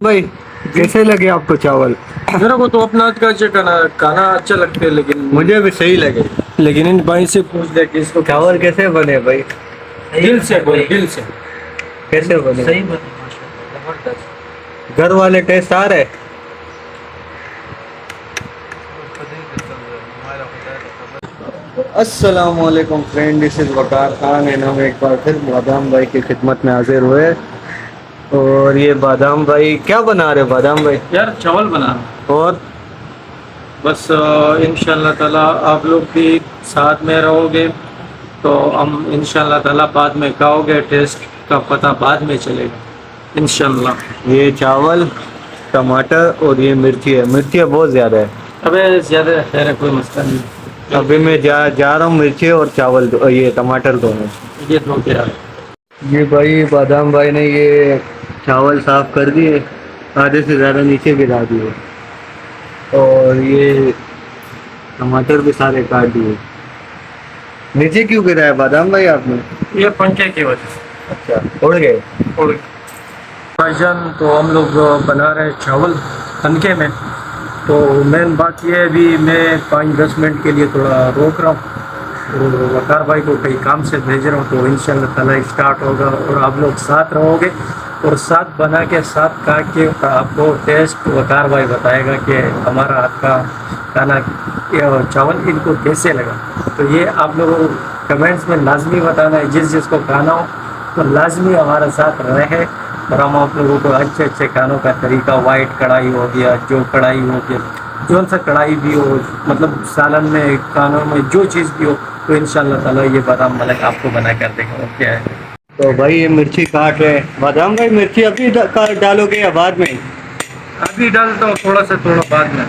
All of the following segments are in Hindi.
भाई कैसे लगे आपको चावल? मेरे को तो अपना हाथ का अच्छा खाना खाना अच्छा लगता है, लेकिन मुझे भी सही लगे। इन भाई से पूछ ले कि इसको चावल कैसे बने भाई? दिल से बोल, दिल से। कैसे बने? सही बने माशाल्लाह, जबरदस्त। घर वाले टेस्ट आ रहे? अस्सलाम वालेकुम friend, this is Waqar Khan and हम एक बार फिर बादाम भाई की खिदमत में हाजिर हुए। और ये बादाम भाई क्या बना रहे बादाम भाई? यार चावल बना और बस इंशाल्लाह ताला आप लोग भी साथ में रहोगे तो हम इंशाल्लाह ताला बाद में खाओगे, टेस्ट का पता बाद में चलेगा इंशाल्लाह। ये चावल, टमाटर और ये मिर्ची है। मिर्ची बहुत ज़्यादा है। अबे ज़्यादा खैर है, कोई मसला नहीं। अभी मैं जा रहा हूँ मिर्ची और चावल ये टमाटर दोनों। ये दो क्या है? ये भाई बादाम भाई ने ये चावल साफ कर दिए, आधे से ज़्यादा नीचे गिरा दिए और ये टमाटर भी सारे काट दिए। नीचे क्यों गिराया बादाम भाई आपने? ये पंखे की वजह से। अच्छा, उड़ गए। और भाईजान तो हम लोग बना रहे हैं चावल तनखे में। तो मेन बात ये है, अभी मैं 5-10 मिनट के लिए थोड़ा रोक रहा हूँ और वकार भाई को कहीं काम से भेज रहा हूँ, तो इंशाल्लाह ताला स्टार्ट होगा और आप लोग साथ रहोगे और साथ बना के साथ खा के आपको टेस्ट वकार भाई बताएगा कि हमारा हाथ का खाना चावल इनको कैसे लगा। तो ये आप लोगों को कमेंट्स में लाजमी बताना है, जिस जिसको खाना हो तो लाजमी हमारे साथ रहे और हम आप लोगों को अच्छे अच्छे खानों का तरीका, वाइट कढ़ाई हो गया, जो कढ़ाई हो गया, जौन सा कढ़ाई भी हो, मतलब सालन में खानों में जो चीज़ भी हो, तो इंशाल्लाह ताला ये बादाम मलिक आपको बना कर देगा। और क्या है तो भाई ये मिर्ची काट रहे हैं बादाम भाई। मिर्ची अभी डालोगे या बाद में? अभी डालता हूँ, थोड़ा सा थोड़ा बाद में।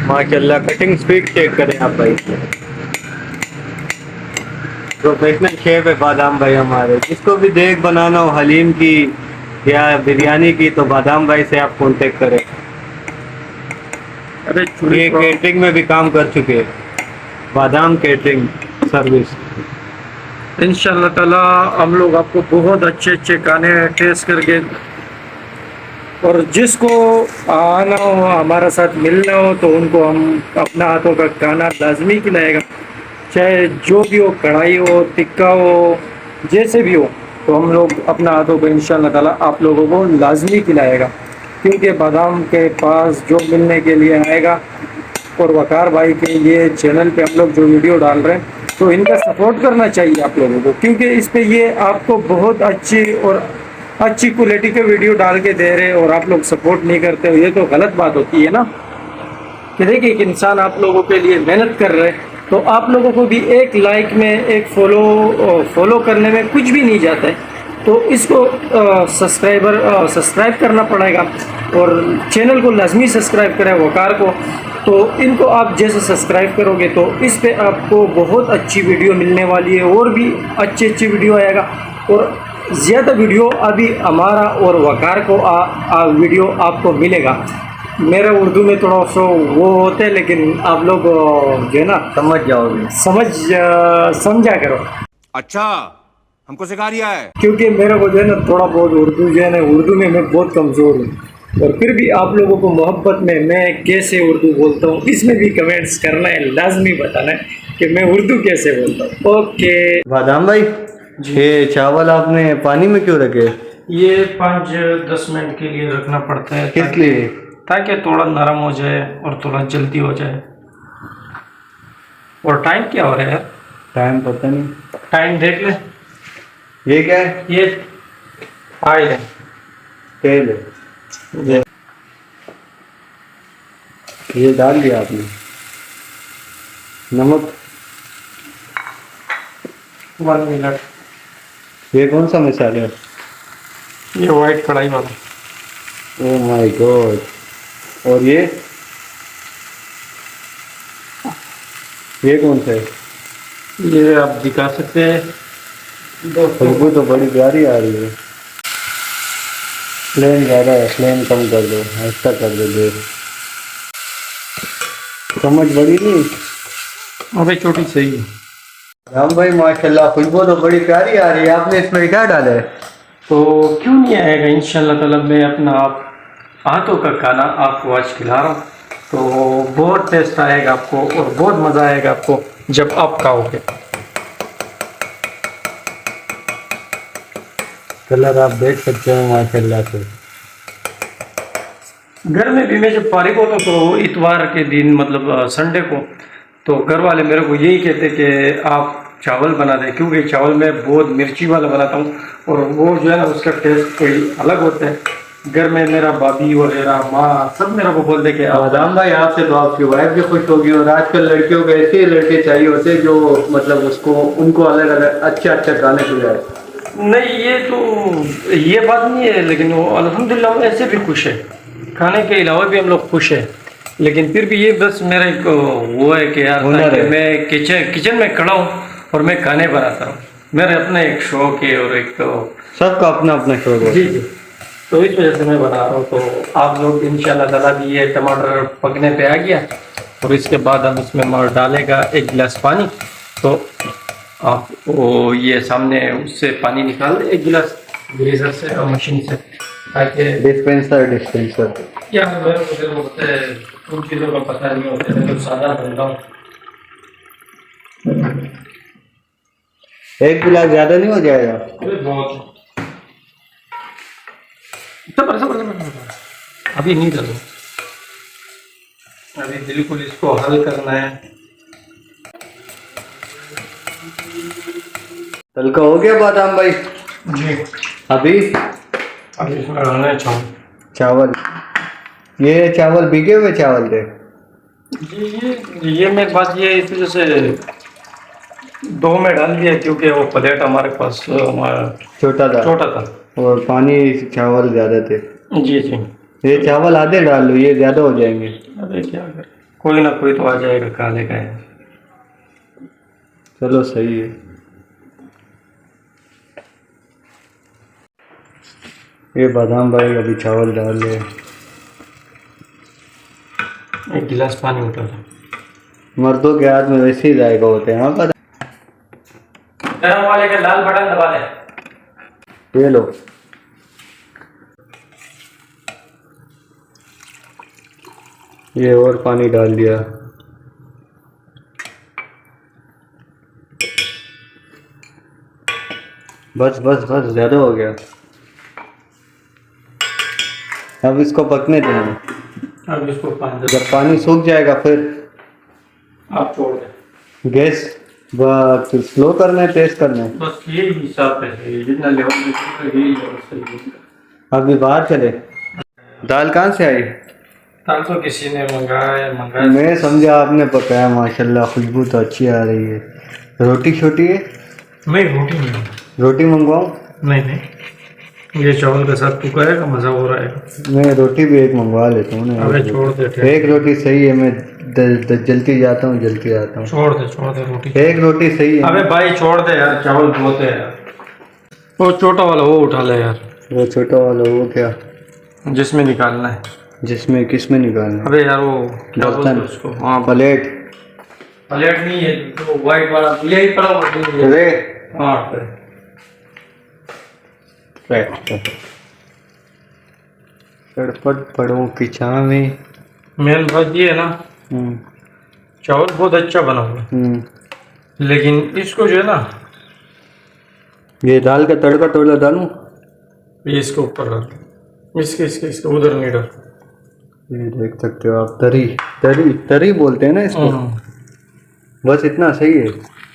माशाल्लाह, कटिंग स्पीड चेक करें आप भाई। प्रोफेशनल शेफ है बादाम भाई हमारे। जिसको भी देख बनाना हो हलीम की या बिरयानी की तो बादाम भाई से आप कांटेक्ट करें। अरे ये केटरिंग में भी काम कर चुके हैं, बादाम केटरिंग सर्विस। इंशाल्लाह ताला हम लोग आपको बहुत अच्छे अच्छे खाने टेस्ट करके, और जिसको आना हो हमारा साथ मिलना हो तो उनको हम अपना हाथों का खाना लाजमी खिलाएगा, चाहे जो भी हो, कढ़ाई हो, टिक्का हो, जैसे भी हो, तो हम लोग अपना हाथों को इंशाल्लाह ताला आप लोगों को लाजमी खिलाएगा। क्योंकि बादाम के पास जो मिलने के लिए आएगा और वकार भाई के ये चैनल पे हम लोग जो वीडियो डाल रहे हैं तो इनका सपोर्ट करना चाहिए आप लोगों को, क्योंकि इस पे ये आपको बहुत अच्छी और अच्छी क्वालिटी के वीडियो डाल के दे रहे हैं और आप लोग सपोर्ट नहीं करते हो, ये तो गलत बात होती है ना। कि देखिए एक इंसान आप लोगों के लिए मेहनत कर रहे हैं तो आप लोगों को भी एक लाइक में, एक फॉलो करने में कुछ भी नहीं जाता है, तो इसको सब्सक्राइब करना पड़ेगा और चैनल को लाजमी सब्सक्राइब करें वकार को। तो इनको आप जैसे सब्सक्राइब करोगे तो इस पे आपको बहुत अच्छी वीडियो मिलने वाली है और भी अच्छी अच्छी वीडियो आएगा और ज़्यादा वीडियो अभी हमारा और वकार को वीडियो आपको मिलेगा। मेरा उर्दू में थोड़ा सा वो होता है, लेकिन आप लोग जो है ना समझ जाओगे। समझा करो। अच्छा, हमको सिखा रिया है। क्योंकि मेरे को जो है ना थोड़ा बहुत उर्दू जो है ना, उर्दू में मैं बहुत कमज़ोर हूँ और फिर भी आप लोगों को मोहब्बत में मैं कैसे उर्दू बोलता हूँ इसमें भी कमेंट्स करना है, लाजमी बताना है कि मैं उर्दू कैसे बोलता हूँ। ओके बादाम भाई, ये चावल आपने पानी में क्यों रखे? ये 5-10 मिनट के लिए रखना पड़ता है। किस लिए? ताकि थोड़ा नरम हो जाए और थोड़ा जल्दी हो जाए। और टाइम क्या हो रहा है यार? टाइम पता नहीं। टाइम देख ले। ये क्या है? ये ऑयल है। तेल है। ये डाल दिया आपने? नमक? 1 मिनट। ये कौन सा मसाला है? ये वाइट कढ़ाई वाला। Oh my God. और ये कौन सा है? ये आप दिखा सकते हैं खुशबू तो बड़ी प्यारी आ रही है। फ्लेम ज़्यादा है, फ्लेम कम कर दो, ऐसा कर दो। देख, चम्मच बड़ी नहीं? अबे छोटी सही है। राम भाई माशाल्लाह, खुशबू तो बड़ी प्यारी आ रही है। आपने इसमें क्या डाला है? तो क्यों नहीं आएगा इंशाल्लाह ताला। मैं अपना आप हाथों का खाना आपको आज खिला रहा हूँ, तो बहुत टेस्ट आएगा आपको और बहुत मज़ा आएगा आपको जब आप खाओगे। कलर आप देख सकते हो माशाल्लाह से। घर में भी मैं जब फारिग होता हूँ तो इतवार के दिन मतलब संडे को, तो घर वाले मेरे को यही कहते कि आप चावल बना दें, क्योंकि चावल मैं बहुत मिर्ची वाला बनाता हूँ और वो जो है ना उसका टेस्ट कोई अलग होता है। घर में मेरा भाभी वगैरह माँ सब मेरे को बोलते कि आप बादाम भाई आपसे तो आपकी वाइफ भी खुश होगी, और आजकल लड़कियों को ऐसे लड़के चाहिए होते हैं जो मतलब उसको उनको अलग अलग अच्छा अच्छा गाने सुनाए। नहीं, ये बात नहीं है, लेकिन वो अल्हम्दुलिल्लाह वो ऐसे भी खुश है, खाने के अलावा भी हम लोग खुश है। लेकिन फिर भी ये बस मेरा एक वो है कि यार हुनर ताकि है। मैं किचन में खड़ा हूँ और मैं खाने बनाता हूँ, मेरा अपना एक शौक है और एक तो सबका अपना अपना शौक है। जी जी, तो इस वजह से मैं बना रहा हूँ। तो आप लोग इंशाल्लाह ताला भी, ये टमाटर पकने पे आ गया और इसके बाद हम इसमें डालेगा 1 गिलास पानी। तो आप वो ये सामने उससे पानी निकाल दे 1 गिलास ग्रेजर से और मशीन से, ताकि डिस्पेंसर यार मेरे को जरूर होता है उन चीज़ों का पता नहीं होता है, मैं तो सादा बनता हूँ। 1 गिलास ज्यादा नहीं हो जाएगा? अरे बहुत सबर, अभी नहीं डालो, अभी बिल्कुल इसको हल करना है। तलका हो गया बादाम भाई? जी, अभी अभी इसमें डालना है चावल। चावल, ये चावल भीगे हुए चावल थे? जी ये मेरे पास ये इस वजह से 2 में डाल दिया क्योंकि वो प्लेट हमारे पास छोटा था था। और पानी चावल ज्यादा थे। जी जी, ये चावल आधे डाल लो, ये ज्यादा हो जाएंगे। अरे क्या कर, कोई ना कोई तो आ जाएगा खाने का है। चलो सही है। ये बादाम भाई अभी चावल डाल ले। 1 गिलास पानी उठा था। मर्दों के हाथ में वैसे ही जायका होते हैं। हाँ पता। गरम वाले का लाल बटन दबा दे। ये लो, ये और पानी डाल दिया। बस बस बस, ज्यादा हो गया। अब इसको पकने देना। अब इसको पानी जब पानी सूख जाएगा फिर आप छोड़ दें। गैस स्लो करना है, तेज करना है? बस ये हिसाब है, जितना लेवल में यही लेवल सही है। अभी बाहर चले। दाल कहाँ से आई? दाल तो किसी ने मंगाया। मैं समझा आपने पकाया। माशाल्लाह खुशबू तो अच्छी आ रही है। रोटी छोटी है? मैं रोटी नहीं, रोटी मंगवाऊँ? नहीं, ये चावल के साथ पकाएगा मज़ा हो रहा है। मैं रोटी भी एक मंगवा लेता हूँ ना। अबे छोड़ दे, एक रोटी सही है। मैं जल्दी जाता हूँ, जल्दी आता हूँ। छोड़ दे रोटी। एक रोटी सही है। अबे भाई छोड़ दे यार, चावल बहुत है यार। वो छोटा वाला वो उठा ले यार, वो छोटा वाला वो क्या? जिसमें निकालना है। जिसमें किसमें निकालना? अबे यार वो क्या बोलते हैं बर्तन? उसको? हाँ, प्लेट? प्लेट नहीं है तो वाइट वाला यही पड़ा हुआ है। अरे हाँ, चटपट पड़ों की छावें। मेन बात ये है ना, चावल बहुत अच्छा बना हुआ है, लेकिन इसको जो है ना, ये दाल का तड़का थोड़ा डालूं? ये इसके ऊपर डाल, इसके उधर नहीं डाल। ये देख सकते हो आप, तरी तरी तरी बोलते हैं ना इसको। बस इतना सही है।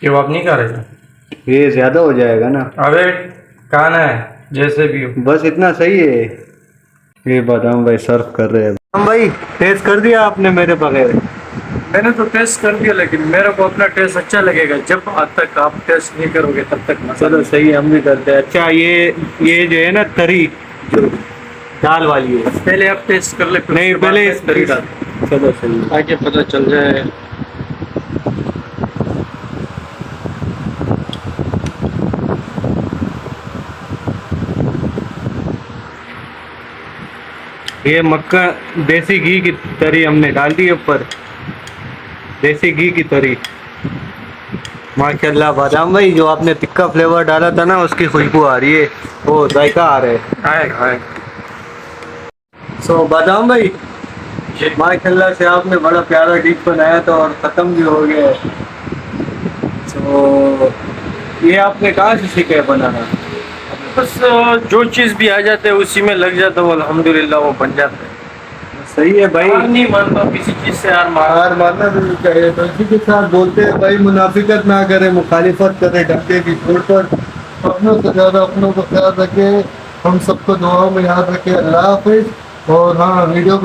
ये वो आप नहीं खा रहे? ये ज्यादा हो जाएगा ना। अबे खाना है जैसे भी हो। बस इतना सही है। ये बादाम भाई सर्व कर रहे हैं। बादाम भाई टेस्ट कर दिया आपने मेरे बगैर? मैंने तो टेस्ट कर दिया, लेकिन मेरे को अपना टेस्ट अच्छा लगेगा। जब तक आप टेस्ट नहीं करोगे तब तक मजा। चलो सही है, हम भी करते हैं। अच्छा ये जो है ना तरी, जो दाल वाली है, पहले आप टेस्ट कर ले, फिर नहीं उसके बाद पहले मैं तरी डाल, चलो सही है। ताकि पता चल जाए। ये मक्का देसी घी की तरी हमने डाल दी ऊपर। देसी घी की तरी। माशाल्लाह बादाम भाई, जो आपने टिक्का फ्लेवर डाला था ना, उसकी खुशबू आ रही है, वो जायका आ रहा है। आएगा सो बादाम भाई, माशाल्लाह से आपने बड़ा प्यारा डिश बनाया था और ख़त्म भी हो गया है। सो ये आपने कहाँ से सीखा है बनाना? बस जो चीज़ भी आ जाते है उसी में लग जाता है, वो अल्हम्दुलिल्लाह वो बन जाता है। सही है भाई। हार नहीं मानता किसी चीज़ से, यार हार मानना भी नहीं चाहिए। तो इसी के साथ बोलते हैं भाई, मुनाफिकत ना करे, मुखालिफत करे डंके की छोड़ पर। अपनों से ज़्यादा अपनों को ख्याल रखे, हम सबको दुआओं में याद रखे। अल्लाह हाफिज़। और हाँ, वीडियो को